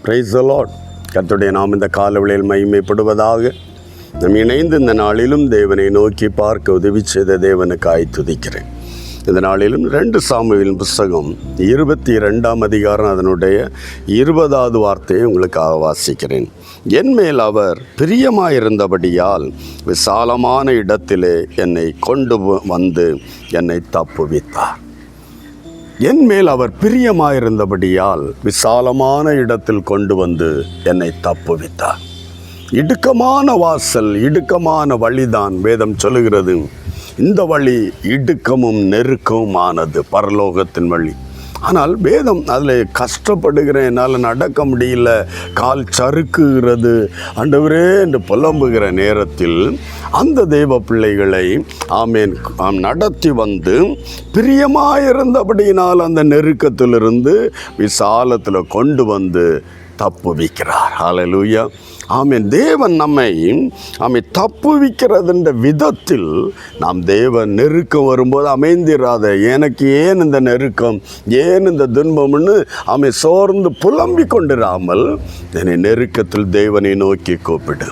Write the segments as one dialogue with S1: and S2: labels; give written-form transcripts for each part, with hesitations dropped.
S1: Praise the Lord. கர்த்தருடைய நாம் இந்த காலவெளியில் மகிமைப்படுவதாக. நம் இணைந்து இந்த நாளிலும் தேவனை நோக்கி பார்க்க உதவி செய்த தேவனுக்காய் துதிக்கிறேன். இந்த நாளிலும் 2 சாமுவேலின் புஸ்தகம் 22ஆம் அதிகாரம் அதனுடைய 20வது வார்த்தையை உங்களுக்காக வாசிக்கிறேன். என் மேல் அவர் பிரியமாயிருந்தபடியால் விசாலமான இடத்திலே என்னை கொண்டு வந்து என்னை தப்புவித்தார். என் மேல் அவர் பிரியமாயிருந்தபடியால் விசாலமான இடத்தில் கொண்டு வந்து என்னை தப்புவித்தார். இடுக்கமான வாசல், இடுக்கமான வழிதான் வேதம் சொல்லுகிறது. இந்த வழி இடுக்கமும் நெருக்கமுமானது, பரலோகத்தின் வழி. ஆனால் வேதம் அதில் கஷ்டப்படுகிறேன், என்னால் நடக்க முடியல, கால் சறுக்குகிறது ஆண்டவரே என்று புலம்புகிற நேரத்தில் அந்த தேவ பிள்ளைகளை நடத்தி வந்து பிரியமாயிருந்தபடியினால் அந்த நெருக்கத்திலிருந்து விசாலத்தில் கொண்டு வந்து தப்புவிக்கிறார். ஹல்லேலூயா. ஆமென். தேவன் நம்மை தப்புவிக்கிறதுன்ற விதத்தில் நாம் தேவன் நெருக்கம் வரும்போது அமைந்திராத, எனக்கு ஏன் இந்த நெருக்கம், ஏன் இந்த துன்பம்னு சோர்ந்து புலம்பிக் கொண்டிராமல் என்னை நெருக்கத்தில் தேவனை நோக்கி கூப்பிடு.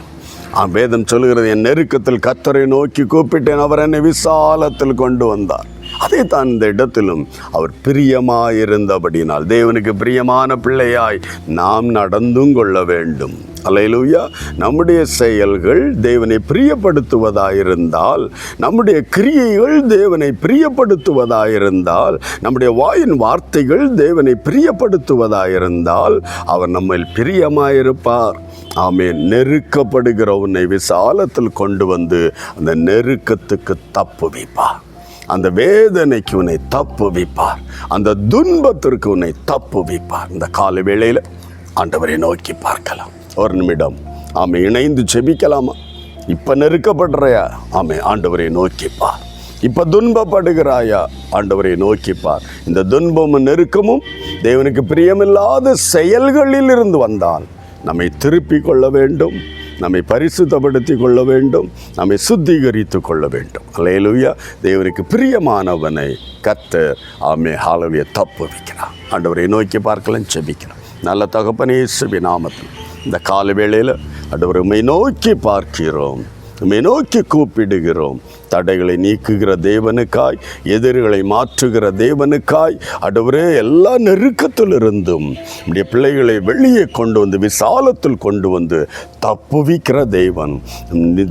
S1: வேதம் சொல்லுகிறது, என் நெருக்கத்தில் கர்த்தரை நோக்கி கூப்பிட்டேன், அவர் என்னை விசாலத்தில் கொண்டு வந்தார். அதே தான் இந்த இடத்திலும் அவர் பிரியமாயிருந்தபடினால், தேவனுக்கு பிரியமான பிள்ளையாய் நாம் நடந்தும் கொள்ள வேண்டும். அல்லேலூயா. நம்முடைய செயல்கள் தேவனை பிரியப்படுத்துவதாயிருந்தால், நம்முடைய கிரியைகள் தேவனை பிரியப்படுத்துவதாயிருந்தால், நம்முடைய வாயின் வார்த்தைகள் தேவனை பிரியப்படுத்துவதாயிருந்தால் அவர் நம்மில் பிரியமாயிருப்பார். ஆமென். நெருக்கப்படுகிற உன்னை விசாலத்தில் கொண்டு வந்து அந்த நெருக்கத்துக்கு தப்புவிப்பார். அந்த வேதனைக்கு உன்னை தப்புவிப்பார். அந்த துன்பத்திற்கு உன்னை தப்புவிப்பார். இந்த கால வேளையில் ஆண்டவரை நோக்கி பார்க்கலாம். ஒரு நிமிடம் இணைந்து செபிக்கலாமா? இப்போ நெருக்கப்படுறையா? ஆண்டவரை நோக்கிப்பார். இப்போ துன்பப்படுகிறாயா? ஆண்டவரை நோக்கிப்பார். இந்த துன்பமும் நெருக்கமும் தேவனுக்கு பிரியமில்லாத செயல்களில் இருந்து வந்தால் நம்மை திருப்பிக் கொள்ள வேண்டும், நம்மை பரிசுத்தப்படுத்தி கொள்ள வேண்டும், நம்மை சுத்திகரித்து கொள்ள வேண்டும். அல்லேலூயா. தேவனுக்கு பிரியமானவனை கர்த்தர் ஹல்லேலூயா தப்புவிக்கிறார். ஆண்டவரை நோக்கி பார்க்கலாம், செபிக்கலாம். நல்ல தகப்பனே, இயேசுவின் நாமத்தில் இந்த கால வேளையில் ஆண்டவரை உம்மை நோக்கி பார்க்கிறோம், உம்மை நோக்கி கூப்பிடுகிறோம். தடைகளை நீக்குகிற தேவனுக்காய், எதிரிகளை மாற்றுகிற தேவனுக்காய் ஆண்டவரே, எல்லா நெருக்கத்திலிருந்தும் நம்முடைய பிள்ளைகளை வெளியே கொண்டு வந்து விசாலத்தில் கொண்டு வந்து தப்புவிக்கிற தேவன்.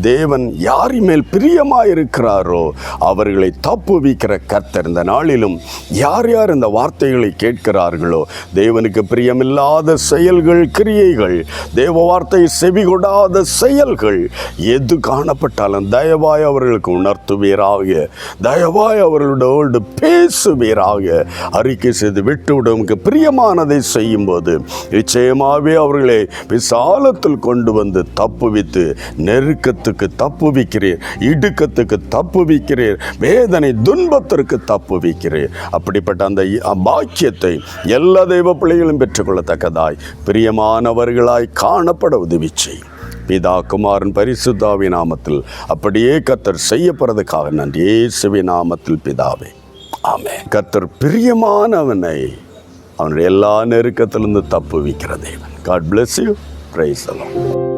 S1: தேவன் யார் மேல் பிரியமாயிருக்கிறாரோ அவர்களை தப்புவிக்கிற கர்த்தர். இந்த நாளிலும் யார் யார் இந்த வார்த்தைகளை கேட்கிறார்களோ, தேவனுக்கு பிரியமில்லாத செயல்கள், கிரியைகள், தேவ வார்த்தை செவிகொடாத செயல்கள் எது காணப்பட்டாலும் தயவாய் அவர்களுக்கு உணர்த்துவீராக, தயவாய் அவர்களோடு பேசுவீராக. அறிக்கை செய்து விட்டுவிடுவதற்கு பிரியமானதை செய்யும் போது நிச்சயமாகவே அவர்களை விசாலத்தில் கொண்டு வந்து தப்புவித்து, நெருக்கத்துக்கு தப்புவிக்கிறீர், இடுக்கத்துக்கு தப்புவிக்கிறீர், வேதனை துன்பத்திற்கு தப்புவிக்கிறீர். அப்படிப்பட்ட அந்த பாக்கியத்தை எல்லா தெய்வ பிள்ளைகளும் பெற்றுக்கொள்ளத்தக்கதாய் பிரியமானவர்களாய் காணப்பட உதவி செய்யும். பிதா, குமாரன், பரிசுத்தாவின் நாமத்தில் அப்படியே கர்த்தர் செய்யப்படுறதுக்காக நன்றி. இயேசுவின் நாமத்தில் பிதாவே, ஆமென். கர்த்தர் பிரியமானவனை அவனுடைய எல்லா நெருக்கத்திலிருந்து தப்புவிக்கிற தேவன். God bless you. Praise the Lord.